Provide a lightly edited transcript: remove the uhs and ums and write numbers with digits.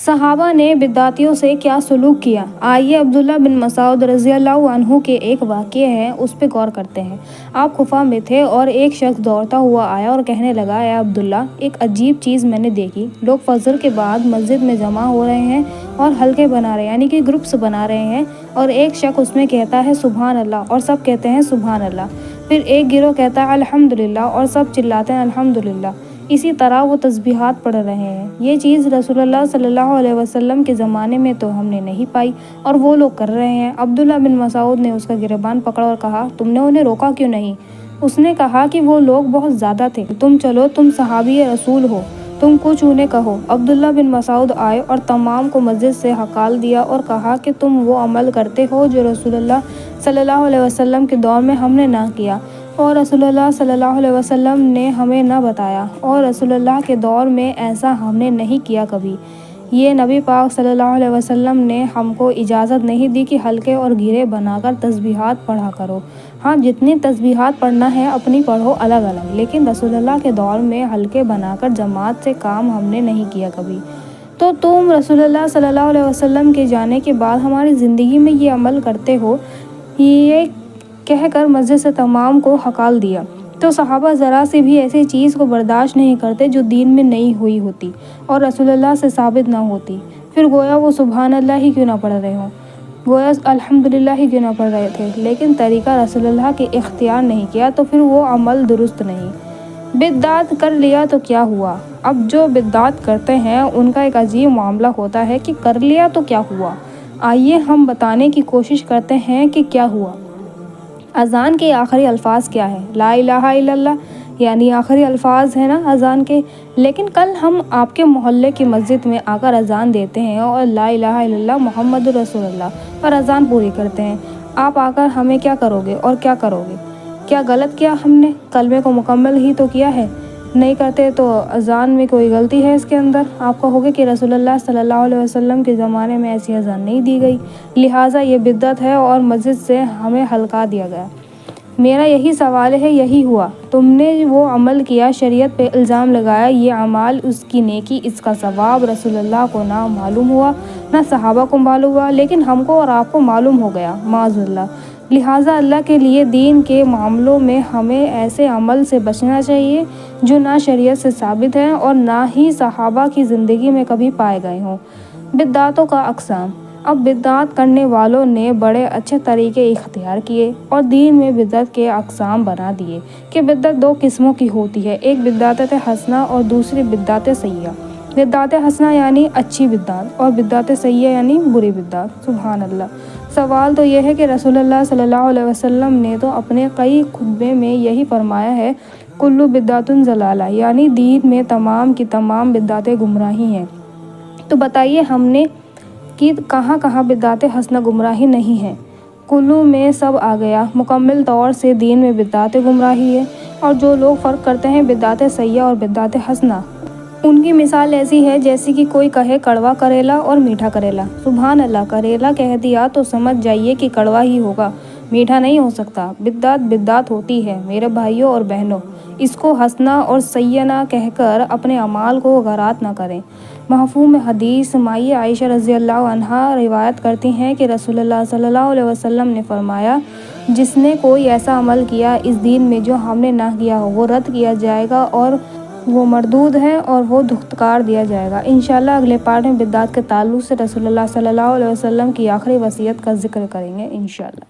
صحابہ نے بدعتیوں سے کیا سلوک کیا؟ آئیے عبداللہ بن مسعود رضی اللہ عنہ کے ایک واقعے ہیں، اس پہ غور کرتے ہیں۔ آپ خفا میں تھے اور ایک شخص دوڑتا ہوا آیا اور کہنے لگا، اے عبداللہ، ایک عجیب چیز میں نے دیکھی۔ لوگ فجر کے بعد مسجد میں جمع ہو رہے ہیں اور حلقے بنا رہے ہیں، یعنی کہ گروپس بنا رہے ہیں، اور ایک شخص اس میں کہتا ہے سبحان اللہ اور سب کہتے ہیں سبحان اللہ۔ پھر ایک گروہ کہتا ہے الحمدللہ اور سب چلاتے ہیں الحمدللہ۔ اسی طرح وہ تسبیحات پڑھ رہے ہیں۔ یہ چیز رسول اللہ صلی اللہ علیہ وسلم کے زمانے میں تو ہم نے نہیں پائی اور وہ لوگ کر رہے ہیں۔ عبداللہ بن مسعود نے اس کا گریبان پکڑا اور کہا، تم نے انہیں روکا کیوں نہیں؟ اس نے کہا کہ وہ لوگ بہت زیادہ تھے، تم چلو، تم صحابی رسول ہو، تم کچھ انہیں کہو۔ عبداللہ بن مسعود آئے اور تمام کو مسجد سے ہکال دیا اور کہا کہ تم وہ عمل کرتے ہو جو رسول اللہ صلی اللہ علیہ وسلم کے دور میں ہم نے نہ کیا اور رسول اللہ صلی اللہ علیہ وسلم نے ہمیں نہ بتایا، اور رسول اللہ کے دور میں ایسا ہم نے نہیں کیا کبھی۔ یہ نبی پاک صلی اللہ علیہ وسلم نے ہم کو اجازت نہیں دی کہ حلقے اور گھیرے بنا کر تسبیحات پڑھا کرو۔ ہاں، جتنی تسبیحات پڑھنا ہے اپنی پڑھو الگ الگ، لیکن رسول اللہ کے دور میں حلقے بنا کر جماعت سے کام ہم نے نہیں کیا کبھی۔ تو تم رسول اللہ صلی اللہ علیہ وسلم کے جانے کے بعد ہماری زندگی میں یہ عمل کرتے ہو، یہ کہہ کر مسجد سے تمام کو ہکال دیا۔ تو صحابہ ذرا سے بھی ایسی چیز کو برداشت نہیں کرتے جو دین میں نہیں ہوئی ہوتی اور رسول اللہ سے ثابت نہ ہوتی۔ پھر گویا وہ سبحان اللہ ہی کیوں نہ پڑھ رہے ہوں، گویا الحمدللہ ہی کیوں نہ پڑھ رہے تھے، لیکن طریقہ رسول اللہ کے اختیار نہیں کیا تو پھر وہ عمل درست نہیں۔ بدعت کر لیا تو کیا ہوا؟ اب جو بدعت کرتے ہیں ان کا ایک عجیب معاملہ ہوتا ہے کہ کر لیا تو کیا ہوا۔ آئیے ہم بتانے کی کوشش کرتے ہیں کہ کیا ہوا۔ اذان کے آخری الفاظ کیا ہے؟ لا الہ الا اللہ، یعنی آخری الفاظ ہیں نا اذان کے۔ لیکن کل ہم آپ کے محلے کی مسجد میں آ کر اذان دیتے ہیں اور لا الہ الا اللہ محمد رسول اللہ پر اذان پوری کرتے ہیں۔ آپ آ کر ہمیں کیا کرو گے اور کیا کرو گے؟ کیا غلط کیا ہم نے؟ کلمے کو مکمل ہی تو کیا ہے، نہیں کرتے تو اذان میں کوئی غلطی ہے اس کے اندر؟ آپ کہو گے کہ رسول اللہ صلی اللہ علیہ وسلم کے زمانے میں ایسی اذان نہیں دی گئی، لہٰذا یہ بدعت ہے اور مسجد سے ہمیں ہلکا دیا گیا۔ میرا یہی سوال ہے، یہی ہوا؟ تم نے وہ عمل کیا، شریعت پہ الزام لگایا، یہ اعمال، اس کی نیکی، اس کا ثواب رسول اللہ کو نہ معلوم ہوا، نہ صحابہ کو معلوم ہوا، لیکن ہم کو اور آپ کو معلوم ہو گیا، معاذ اللہ۔ لہٰذا اللہ کے لیے دین کے معاملوں میں ہمیں ایسے عمل سے بچنا چاہیے جو نہ شریعت سے ثابت ہے اور نہ ہی صحابہ کی زندگی میں کبھی پائے گئے ہوں۔ بدعتوں کا اقسام۔ اب بدعت کرنے والوں نے بڑے اچھے طریقے اختیار کیے اور دین میں بدعت کے اقسام بنا دیے کہ بدعت دو قسموں کی ہوتی ہے، ایک بدعت حسنہ اور دوسری بدعت سیئہ۔ بدعت حسنہ یعنی اچھی بدعت اور بدعت سیئہ یعنی بری بدعت۔ سبحان اللہ۔ سوال تو یہ ہے کہ رسول اللہ صلی اللہ علیہ وسلم نے تو اپنے کئی خطبے میں یہی فرمایا ہے، کل بدعت ضلالہ، یعنی دین میں تمام کی تمام بدعتیں گمراہی ہیں۔ تو بتائیے ہم نے کہ کہاں کہاں بدعت حسنہ گمراہی نہیں ہے؟ کلو میں سب آ گیا، مکمل طور سے دین میں بدعت گمراہی ہے۔ اور جو لوگ فرق کرتے ہیں بدعت سیئہ اور بدعت حسنہ، ان کی مثال ایسی ہے جیسے کہ کوئی کہے کڑوا کریلا اور میٹھا کریلا۔ سبحان اللہ، کریلا کہہ دیا تو سمجھ جائیے کہ کڑوا ہی ہوگا، میٹھا نہیں ہو سکتا۔ بدعت بدعت ہوتی ہے میرے بھائیوں اور بہنوں، اس کو حسنہ اور سیئہ نہ کہہ کر اپنے اعمال کو غارت نہ کریں۔ مفہوم حدیث، مائی عائشہ رضی اللہ عنہا روایت کرتی ہیں کہ رسول اللہ صلی اللہ علیہ وسلم نے فرمایا، جس نے کوئی ایسا عمل کیا اس دین میں جو ہم نے نہ کیا ہو، وہ رد کیا جائے گا اور وہ مردود ہے اور وہ دھتکار دیا جائے گا۔ انشاءاللہ اگلے پارٹ میں بدعت کے تعلق سے رسول اللہ صلی اللہ علیہ وسلم کی آخری وصیت کا ذکر کریں گے انشاءاللہ۔